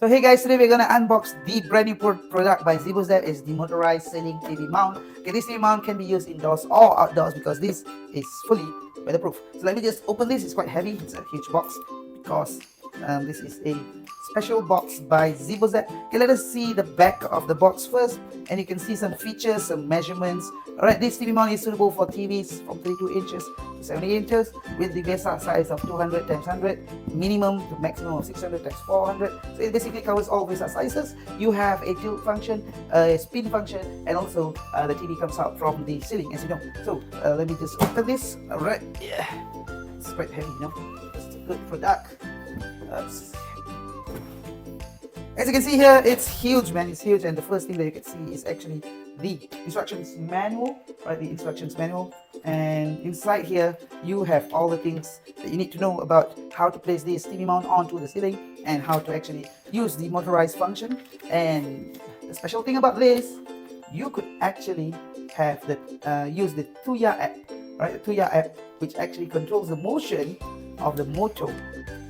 So hey guys, today we're gonna unbox the brand new product by ZeboZap. Is the motorized ceiling TV mount. Okay, this TV mount can be used indoors or outdoors because this is fully weatherproof. So let me just open this. It's quite heavy. It's a huge box because this is a special box by ZeboZap. Okay, let us see the back of the box first, and you can see some features, some measurements. Alright, this TV mount is suitable for TVs from 32 inches to 70 inches with the VESA size of 200 x 100, minimum to maximum of 600 x 400. So it basically covers all VESA sizes. You have a tilt function, a spin function, and also the TV comes out from the ceiling, as you know. So let me just open this. Alright, yeah, it's quite heavy, you know. It's a good product. As you can see here, it's huge, man. It's huge, and the first thing that you can see is actually the instructions manual, right? The instructions manual, and inside here you have all the things that you need to know about how to place this TV mount onto the ceiling and how to actually use the motorized function. And the special thing about this, you could actually have the use the Tuya app, right? The Tuya app, which actually controls the motion of the motor.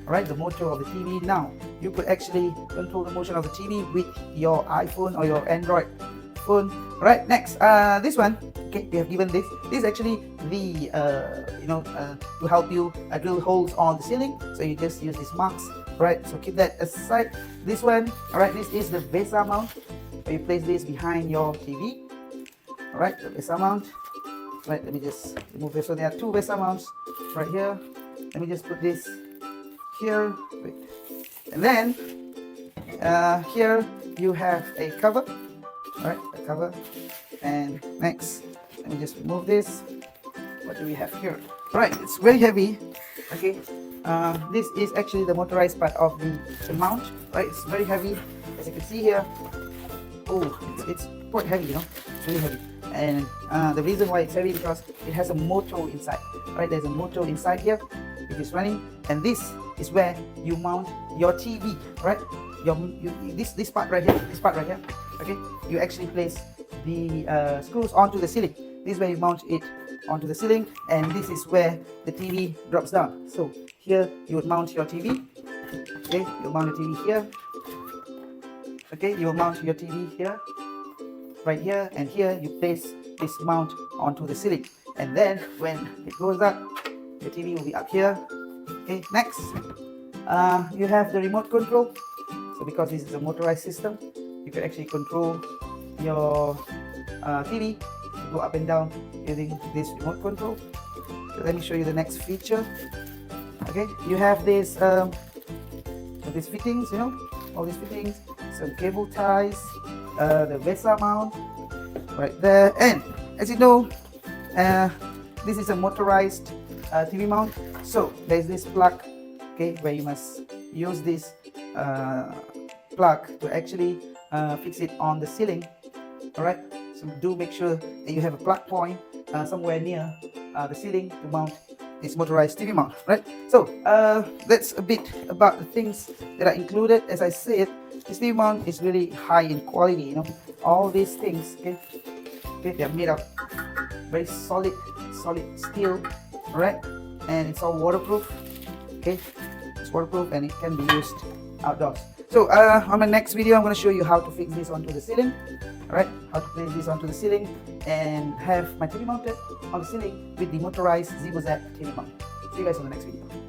Right, the motor of the TV. Now you could actually control the motion of the TV with your iPhone or your Android phone. Right, next, this one, okay, we have given this. This is actually the to help you drill holes on the ceiling. So you just use these marks, right? So keep that aside. This one, all right, this is the VESA mount. So you place this behind your TV. All right, the VESA mount. Right, let me just remove this. So there are two VESA mounts right here. Let me just put this here, and then here you have a cover. All right, a cover. And next, let me just remove this. What do we have here? Right, it's very heavy. Okay, this is actually the motorized part of the mount. Right, it's very heavy, as you can see here. Oh, it's quite heavy, you know. It's really heavy. And the reason why it's heavy because it has a motor inside. Right, there's a motor inside here. It is running, and this is where you mount your TV, right? This part right here, okay? You actually place the screws onto the ceiling. This is where you mount it onto the ceiling, and this is where the TV drops down. So here you would mount your TV. Okay, you'll mount your TV here. Okay, you'll mount your TV here, right here, and here you place this mount onto the ceiling. And then when it goes up, the TV will be up here. Okay, next, you have the remote control. So because this is a motorized system, you can actually control your TV to go up and down using this remote control. So let me show you the next feature. Okay, you have this these fittings, you know, all these fittings, some cable ties, the VESA mount right there, and as you know, this is a motorized TV mount. So there's this plug, okay, where you must use this plug to actually fix it on the ceiling. All right, so do make sure that you have a plug point somewhere near the ceiling to mount this motorized TV mount, right? So that's a bit about the things that are included. As I said, this TV mount is really high in quality, you know, all these things, okay, they are made of very solid steel, right? And it's all waterproof. Okay, it's waterproof and it can be used outdoors. So on my next video, I'm going to show you how to fix this onto the ceiling. All right, how to place this onto the ceiling and have my TV mounted on the ceiling with the motorized ZeboZap TV mount. See you guys on the next video.